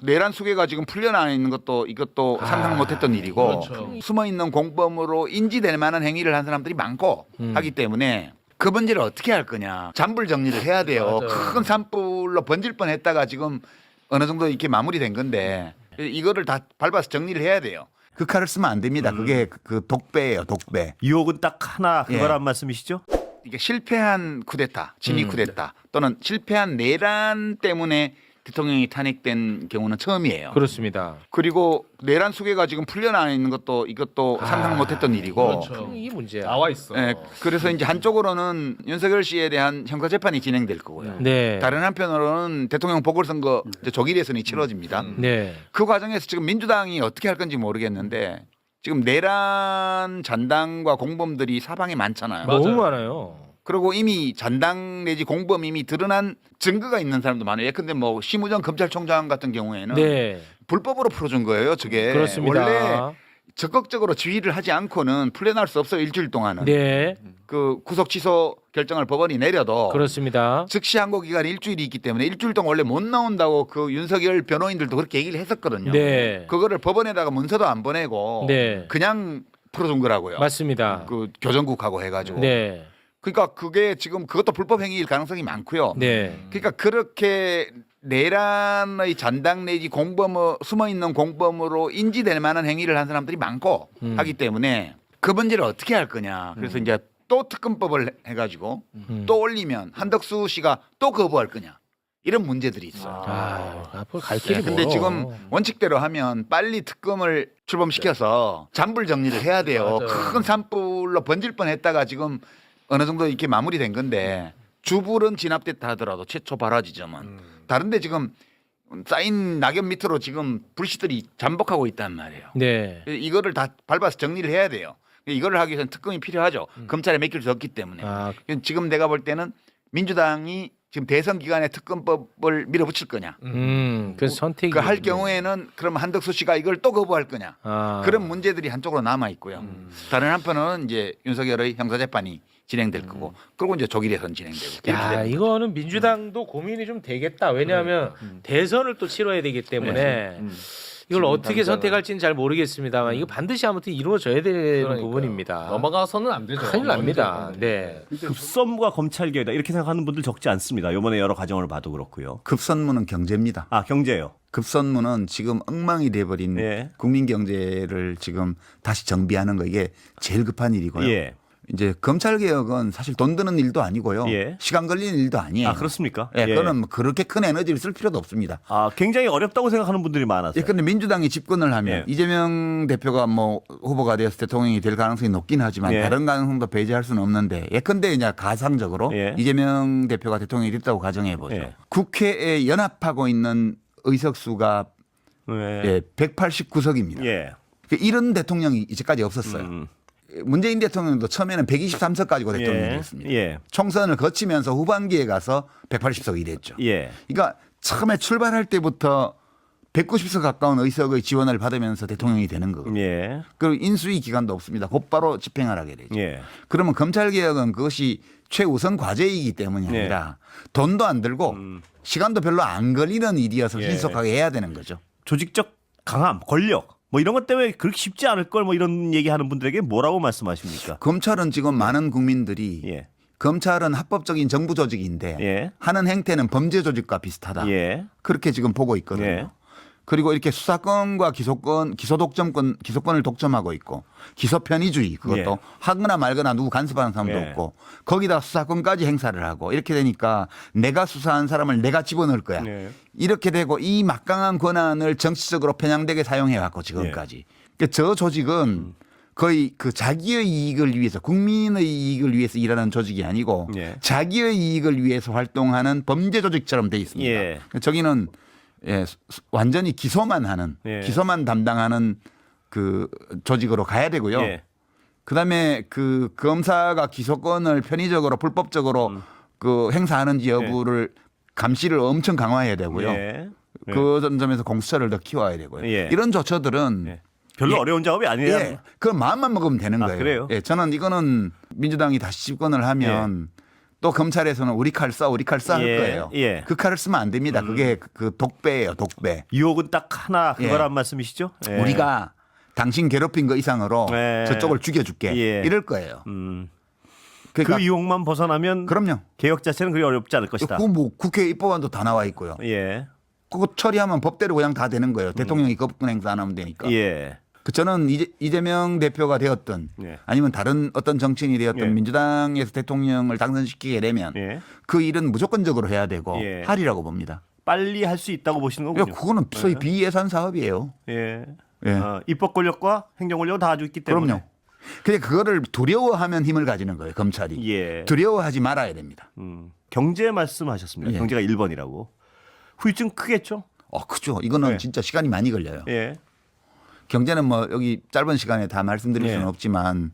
내란 수괴가 지금 풀려나 있는 것도 이것도 상상 못했던 일이고 그렇죠. 숨어 있는 공범으로 인지될 만한 행위를 한 사람들이 많고 하기 때문에 그 문제를 어떻게 할 거냐. 잔불 정리를 해야 돼요. 맞아요. 큰 산불로 번질 뻔했다가 지금 어느 정도 이렇게 마무리된 건데 이거를 다 밟아서 정리를 해야 돼요. 그 칼을 쓰면 안 됩니다. 그게 그 독배예요, 독배. 유혹은 딱 하나 그거란 예. 말씀이시죠? 이게 실패한 쿠데타, 친위 쿠데타 또는 실패한 내란 때문에 대통령이 탄핵된 경우는 처음이에요. 그렇습니다. 그리고 내란 수괴가 지금 풀려나 있는 것도 이것도 상상 못했던 일이고. 그렇죠. 이게 문제야. 나와 있어. 예, 그래서 이제 한쪽으로는 윤석열 씨에 대한 형사 재판이 진행될 거고요. 네. 다른 한편으로는 대통령 보궐선거 이제 조기 대선이 치러집니다. 네. 그 과정에서 지금 민주당이 어떻게 할 건지 모르겠는데 지금 내란 잔당과 공범들이 사방에 많잖아요. 맞아요. 너무 많아요. 그리고 이미 잔당 내지 공범 이미 드러난 증거가 있는 사람도 많아요. 예컨대 뭐 심우정 검찰총장 같은 경우에는 네. 불법으로 풀어준 거예요. 저게 그렇습니다. 원래 적극적으로 지휘를 하지 않고는 풀려날 수 없어요. 일주일 동안은. 네. 그 구속 취소 결정을 법원이 내려도 그렇습니다. 즉시 항고 기간이 일주일이 있기 때문에 일주일 동안 원래 못 나온다고 그 윤석열 변호인들도 그렇게 얘기를 했었거든요. 네. 그거를 법원에다가 문서도 안 보내고 네. 그냥 풀어준 거라고요. 맞습니다. 그 교정국하고 해가지고. 네. 그러니까 그게 지금 그것도 불법 행위일 가능성이 많고요. 네. 그러니까 그렇게 내란의 잔당 내지 공범 숨어 있는 공범으로 인지될 만한 행위를 한 사람들이 많고 하기 때문에 그 문제를 어떻게 할 거냐. 그래서 이제 또 특검법을 해가지고 또 올리면 한덕수 씨가 또 거부할 거냐. 이런 문제들이 있어요. 앞으로 갈 길이 근데 멀어. 지금 원칙대로 하면 빨리 특검을 출범시켜서 잔불 정리를 해야 돼요. 맞아요. 큰 산불로 번질 뻔했다가 지금 어느 정도 이렇게 마무리된 건데 주불은 진압됐다 하더라도 최초 발화 지점은 다른데 지금 쌓인 낙엽 밑으로 지금 불씨들이 잠복하고 있단 말이에요. 네. 이거를 다 밟아서 정리를 해야 돼요. 이거를 하기 위해서는 특검이 필요하죠. 검찰에 맡길 수 없기 때문에. 아, 지금 내가 볼 때는 민주당이 지금 대선 기간에 특검법을 밀어붙일 거냐. 그래서 선택이 그 할 경우에는 그럼 한덕수 씨가 이걸 또 거부할 거냐. 아. 그런 문제들이 한쪽으로 남아 있고요. 다른 한편은 이제 윤석열의 형사 재판이 진행될 거고, 그리고 이제 조기 대선 진행되고. 이렇게 야, 됩니다. 이거는 민주당도 고민이 좀 되겠다. 왜냐하면 대선을 또 치러야 되기 때문에 이걸 어떻게 선택할지는 잘 모르겠습니다만 이거 반드시 아무튼 이루어져야 되는 그러니까요. 부분입니다. 넘어가서는 안 되죠. 큰일 납니다. 네. 급선무가 검찰개혁이다 이렇게 생각하는 분들 적지 않습니다. 이번에 여러 과정을 봐도 그렇고요. 급선무는 경제입니다. 아 경제요. 급선무는 지금 엉망이 돼버린 예. 국민 경제를 지금 다시 정비하는 거 이게 제일 급한 일이고요. 예. 이제 검찰 개혁은 사실 돈 드는 일도 아니고요. 예. 시간 걸리는 일도 아니에요. 아 그렇습니까? 예, 그거는 뭐 그렇게 큰 에너지를 쓸 필요도 없습니다. 아 굉장히 어렵다고 생각하는 분들이 많아서. 예, 근데 민주당이 집권을 하면 예. 이재명 대표가 뭐 후보가 되어서 대통령이 될 가능성이 높긴 하지만 예. 다른 가능성도 배제할 수는 없는데 예컨대 이제 가상적으로 예. 이재명 대표가 대통령이 됐다고 가정해 보죠. 예. 국회에 연합하고 있는 의석수가 예. 189석입니다. 예. 이런 대통령이 이제까지 없었어요. 문재인 대통령도 처음에는 123석 가지고 대통령이 예. 됐습니다. 예. 총선을 거치면서 후반기에 가서 180석이 됐죠. 예. 그러니까 처음에 출발할 때부터 190석 가까운 의석의 지원을 받으면서 대통령이 되는 거거든요. 예. 그리고 인수위 기간도 없습니다. 곧바로 집행을 하게 되죠. 예. 그러면 검찰 개혁은 그것이 최우선 과제이기 때문이 아니라 돈도 안 들고 시간도 별로 안 걸리는 일이어서 예. 신속하게 해야 되는 거죠. 조직적 강함, 권력 뭐 이런 것 때문에 그렇게 쉽지 않을 걸 뭐 이런 얘기하는 분들에게 뭐라고 말씀하십니까? 검찰은 지금 많은 국민들이 예. 검찰은 합법적인 정부 조직인데 예. 하는 행태는 범죄 조직과 비슷하다. 예. 그렇게 지금 보고 있거든요. 예. 그리고 이렇게 수사권과 기소권을 독점하고 있고 기소 편의주의 그것도 예. 하거나 말거나 누구 간섭하는 사람도 예. 없고 거기다 수사권까지 행사를 하고 이렇게 되니까 내가 수사한 사람을 내가 집어넣을 거야. 예. 이렇게 되고 이 막강한 권한을 정치적으로 편향되게 사용해 왔고 지금까지. 그러니까 저 조직은 거의 그 자기의 이익을 위해서 국민의 이익을 위해서 일하는 조직이 아니고 예. 자기의 이익을 위해서 활동하는 범죄 조직처럼 돼 있습니다. 예. 저기는 완전히 기소만 하는 예. 기소만 담당하는 그 조직으로 가야 되고요. 예. 그다음에 그 검사가 기소권을 편의적으로 불법적으로 그 행사하는지 여부를 감시를 엄청 강화해야 되고요. 예. 그 점에서 공수처를 더 키워야 되고요. 예. 이런 조처들은 예. 별로 어려운 작업이 아니에요. 그 마음만 먹으면 되는 아, 거예요. 그래요? 예, 저는 이거는 민주당이 다시 집권을 하면 또 검찰에서는 우리 칼 써 할 예, 거예요. 예. 그 칼을 쓰면 안 됩니다. 그게 그 독배예요, 독배. 유혹은 딱 하나 그거란 예. 말씀이시죠? 예. 우리가 당신 괴롭힌 거 이상으로 예. 저쪽을 죽여줄게. 예. 이럴 거예요. 그 유혹만 벗어나면 그럼요. 개혁 자체는 그리 어렵지 않을 것이다. 그 뭐 국회 입법안도 다 나와 있고요. 예. 그거 처리하면 법대로 그냥 다 되는 거예요. 대통령이 거부권 행사 안 하면 되니까. 예. 그 저는 이재명 대표가 되었든 예. 아니면 다른 어떤 정치인이 되었든 예. 민주당에서 대통령을 당선시키게 되면 예. 그 일은 무조건적으로 해야 되고 예. 하리라고 봅니다. 빨리 할 수 있다고 보시는 그러니까 거군요. 그거는 소위 비예산 사업이에요. 예. 예. 입법 권력과 행정 권력은 다 가지고 있기 때문에. 그럼요. 근데 그거를 두려워하면 힘을 가지는 거예요. 검찰이. 예. 두려워하지 말아야 됩니다. 경제 말씀하셨습니다. 예. 경제가 1번이라고. 후유증 크겠죠? 그죠. 이거는 예. 진짜 시간이 많이 걸려요. 예. 경제는 뭐 여기 짧은 시간에 다 말씀드릴 예. 수는 없지만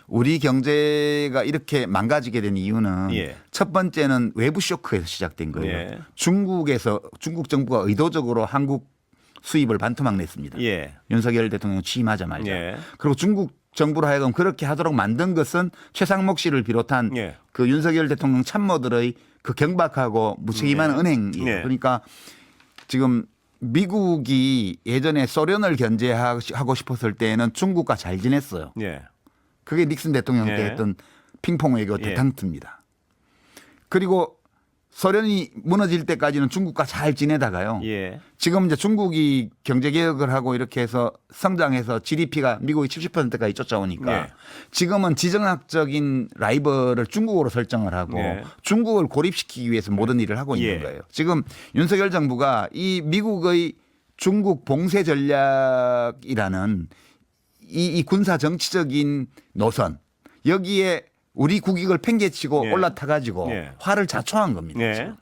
우리 경제가 이렇게 망가지게 된 이유는 예. 첫 번째는 외부 쇼크에서 시작된 거예요. 예. 중국 정부가 의도적으로 한국 수입을 반토막 냈습니다. 예. 윤석열 대통령 취임하자마자. 예. 그리고 중국 정부로 하여금 그렇게 하도록 만든 것은 최상목 씨를 비롯한 예. 그 윤석열 대통령 참모들의 그 경박하고 무책임한 은행이에요. 예. 그러니까 지금 미국이 예전에 소련을 견제하고 싶었을 때에는 중국과 잘 지냈어요. 예. 그게 닉슨 대통령 때 예. 했던 핑퐁 외교 예. 대탕트입니다. 그리고 소련이 무너질 때까지는 중국과 잘 지내다가요. 예. 지금 이제 중국이 경제 개혁을 하고 이렇게 해서 성장해서 GDP가 미국이 70%까지 쫓아오니까 예. 지금은 지정학적인 라이벌을 중국으로 설정을 하고 예. 중국을 고립시키기 위해서 모든 일을 하고 있는 예. 거예요. 지금 윤석열 정부가 이 미국의 중국 봉쇄 전략이라는 이 군사 정치적인 노선 여기에 우리 국익을 팽개치고 예. 올라타 가지고 예. 화를 자초한 겁니다. 예. 지금.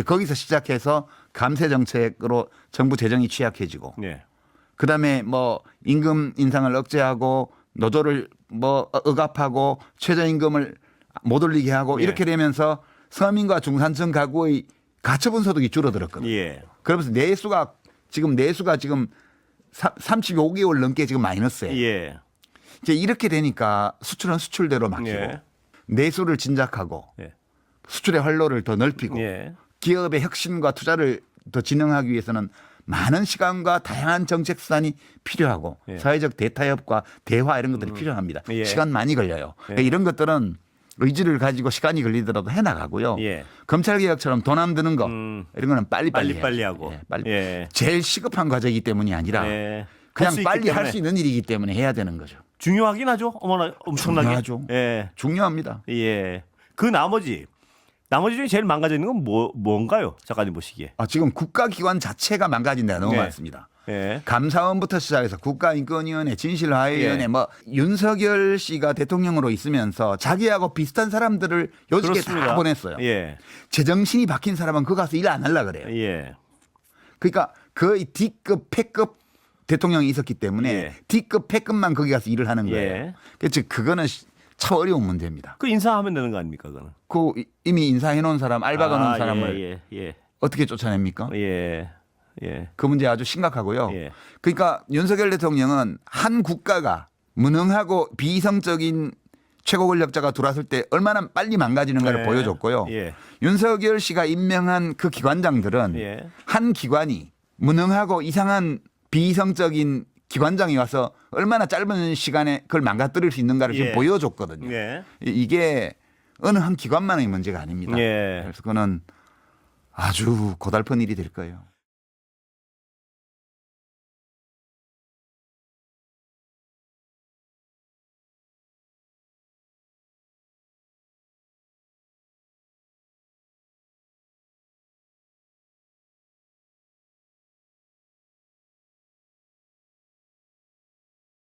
거기서 시작해서 감세 정책으로 정부 재정이 취약해지고 예. 그다음에 뭐 임금 인상을 억제하고 노조를 뭐 억압하고 최저임금을 못 올리게 하고 예. 이렇게 되면서 서민과 중산층 가구의 가처분 소득이 줄어들었거든요. 예. 그러면서 내수가 지금 35개월 넘게 지금 마이너스예요. 예. 이제 이렇게 되니까 수출은 수출대로 막히고 예. 내수를 진작하고 예. 수출의 활로를 더 넓히고 예. 기업의 혁신과 투자를 더 진흥하기 위해서는 많은 시간과 다양한 정책 수단이 필요하고 예. 사회적 대타협과 대화 이런 것들이 필요합니다. 예. 시간 많이 걸려요. 예. 이런 것들은 의지를 가지고 시간이 걸리더라도 해나가고요. 예. 검찰개혁처럼 돈 안 드는 거 이런 거는 빨리빨리 빨리 해야죠. 하고. 예, 빨리. 예. 제일 시급한 과제이기 때문이 아니라 예. 그냥 할수 있기 빨리 할 때문에. 수 있는 일이기 때문에 해야 되는 거죠. 중요하긴 하죠. 어머나 엄청나게. 중요하죠. 예. 중요합니다. 예. 그 나머지 중에 제일 망가져 있는 건 뭔가요? 작가님 보시기에. 지금 국가기관 자체가 망가진다 너무 네. 많습니다. 예. 감사원부터 시작해서 국가인권위원회, 진실화해위원회, 예. 뭐 윤석열 씨가 대통령으로 있으면서 자기하고 비슷한 사람들을 요직에 그렇습니다. 다 보냈어요. 예. 제정신이 박힌 사람은 그 가서 일 안 하려 그래요. 예. 그러니까 거의 D급, 패급 대통령이 있었기 때문에 예. D급, 패급만 거기 가서 일을 하는 거예요. 예. 그래서 그거는 참 어려운 문제입니다. 그 인사하면 되는 거 아닙니까, 그거는? 그 이미 인사해 놓은 사람, 알바가 놓은 사람을 예. 예. 어떻게 쫓아냅니까? 예. 예. 그 문제 아주 심각하고요. 예. 그러니까 윤석열 대통령은 한 국가가 무능하고 비이성적인 최고 권력자가 들어왔을 때 얼마나 빨리 망가지는가를 예. 보여줬고요. 예. 윤석열 씨가 임명한 그 기관장들은 예. 한 기관이 무능하고 이상한 비이성적인 기관장이 와서 얼마나 짧은 시간에 그걸 망가뜨릴 수 있는가를 지금 예. 보여줬거든요. 예. 이게 어느 한 기관만의 문제가 아닙니다. 예. 그래서 그거는 아주 고달픈 일이 될 거예요.